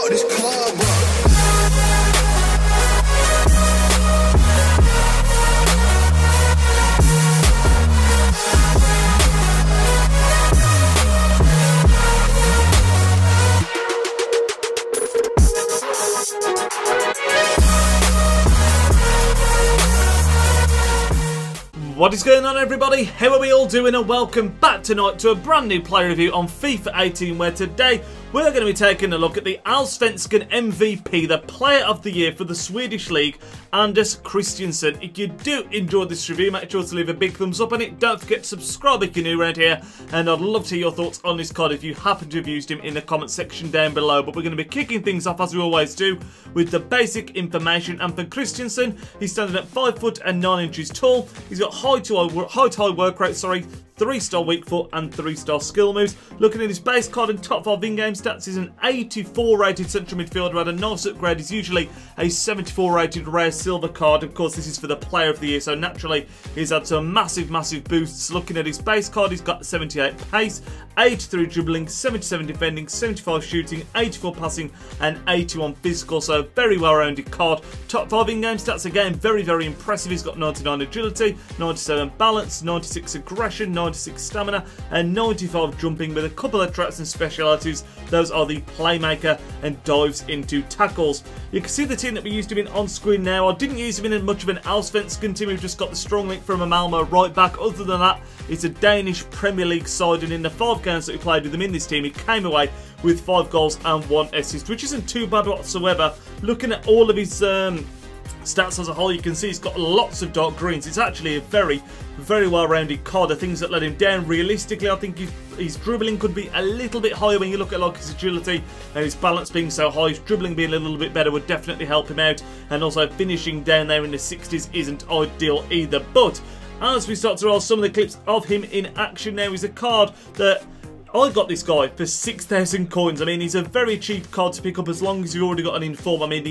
fuck this club up. What is going on, everybody? How are we all doing? And welcome back tonight to a brand new player review on FIFA 18, where today we're going to be taking a look at the Allsvenskan MVP, the Player of the Year for the Swedish League, Anders Christiansen. If you do enjoy this review, make sure to leave a big thumbs up on it. Don't forget to subscribe if you're new around here, and I'd love to hear your thoughts on this card if you happen to have used him in the comment section down below. But we're going to be kicking things off, as we always do, with the basic information. And for Christiansen, he's standing at 5 foot and 9 inches tall. He's got high to high work rate, 3-star weak foot and 3-star skill moves. Looking at his base card and top 5 in-game stats, he's an 84 rated central midfielder. Had a nice upgrade. He's usually a 74 rated rare silver card. Of course, this is for the Player of the Year, so naturally he's had some massive boosts. Looking at his base card, he's got 78 pace, 83 dribbling, 77 defending, 75 shooting, 84 passing and 81 physical, so very well-rounded card. Top 5 in-game stats, again, very impressive. He's got 99 agility, 97 balance, 96 aggression, 96 stamina and 95 jumping, with a couple of traits and specialities. Those are the playmaker and dives into tackles. You can see the team that we used him in on screen now. I didn't use him in much of an Allsvenskan team. We've just got the strong link from a Malmo right back. Other than that, it's a Danish Premier League side, and in the 5 games that we played with him in this team, he came away with 5 goals and 1 assist, which isn't too bad whatsoever. Looking at all of his stats as a whole, you can see he's got lots of dark greens. It's actually a very well-rounded card. The things that let him down, realistically, I think his dribbling could be a little bit higher when you look at like his agility and his balance being so high. His dribbling being a little bit better would definitely help him out, and also finishing down there in the 60s isn't ideal either. But as we start to roll some of the clips of him in action now, is a card that I got this guy for 6,000 coins. I mean, he's a very cheap card to pick up as long as you've already got an inform. I mean,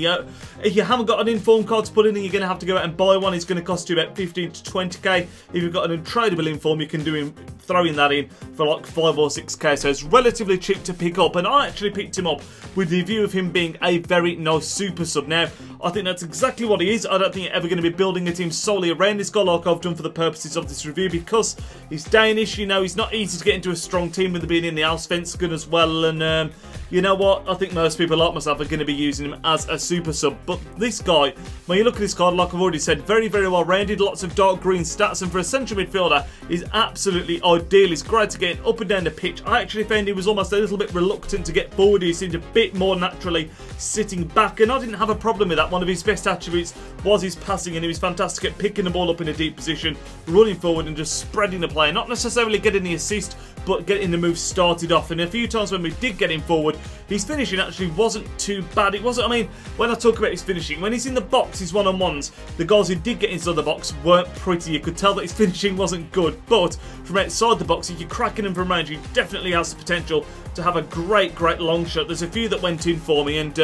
if you haven't got an inform card to put in, you're going to have to go out and buy one. It's going to cost you about 15 to 20k. If you've got an untradeable inform, you can throwing that in for like 5 or 6k. So it's relatively cheap to pick up. And I actually picked him up with the view of him being a very nice super sub. Now, I think that's exactly what he is. I don't think you're ever going to be building a team solely around this guy like I've done for the purposes of this review, because he's Danish. You know, he's not easy to get into a strong team with being in the Allsvenskan as well, and you know what, I think most people like myself are going to be using him as a super sub. But this guy, when you look at this card, like I've already said, very well rounded, lots of dark green stats, and for a central midfielder is absolutely ideal. He's great to get up and down the pitch. I actually found he was almost a little bit reluctant to get forward. He seemed a bit more naturally sitting back, and I didn't have a problem with that. One of his best attributes was his passing, and he was fantastic at picking the ball up in a deep position, running forward and just spreading the play, not necessarily getting the assist, but getting the move started off. And a few times when we did get him forward, his finishing actually wasn't too bad. It wasn't, I mean, when I talk about his finishing, when he's in the box, his one-on-ones, the goals he did get inside the box weren't pretty. You could tell that his finishing wasn't good, but from outside the box, if you're cracking him from range, he definitely has the potential to have a great long shot. There's a few that went in for me, and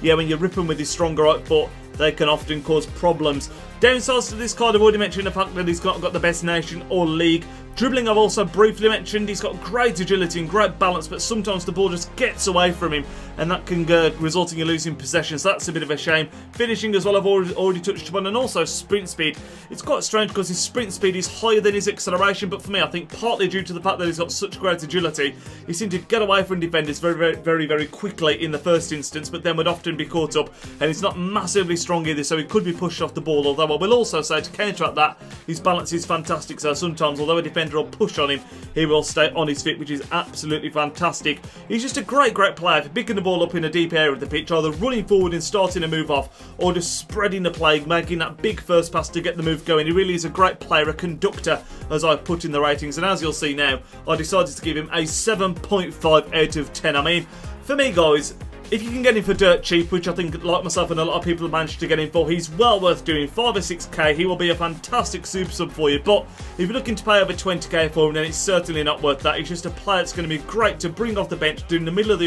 yeah, when you rip him with his stronger right foot, they can often cause problems. Downsides to this card, I've already mentioned the fact that he's not got the best nation or league. Dribbling, I've also briefly mentioned. He's got great agility and great balance, but sometimes the ball just gets away from him, and that can result in you losing possession, so that's a bit of a shame. Finishing as well, I've already touched upon, and also sprint speed. It's quite strange because his sprint speed is higher than his acceleration, but for me, I think partly due to the fact that he's got such great agility, he seemed to get away from defenders very quickly in the first instance, but then would often be caught up, and he's not massively strong either, so he could be pushed off the ball. Although I will also say, to counteract that, his balance is fantastic, so sometimes, although a defender will push on him, he will stay on his feet, which is absolutely fantastic. He's just a great player for picking the ball up in a deep area of the pitch, either running forward and starting a move off, or just spreading the play, making that big first pass to get the move going. He really is a great player, a conductor, as I put in the ratings, and as you'll see now, I decided to give him a 7.5 out of 10. I mean, for me, guys, if you can get him for dirt cheap, which I think, like myself and a lot of people have managed to get him for, he's well worth doing. 5 or 6k, he will be a fantastic super sub for you. But if you're looking to pay over 20k for him, then it's certainly not worth that. He's just a player that's going to be great to bring off the bench, in the middle of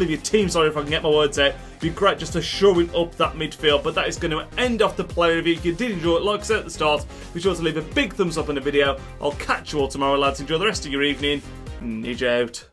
your team. Sorry if I can get my words out. Be great just to shoring up that midfield. But that is going to end off the player review. If you did enjoy it, like I said at the start, be sure to leave a big thumbs up on the video. I'll catch you all tomorrow, lads. Enjoy the rest of your evening. Nidge out.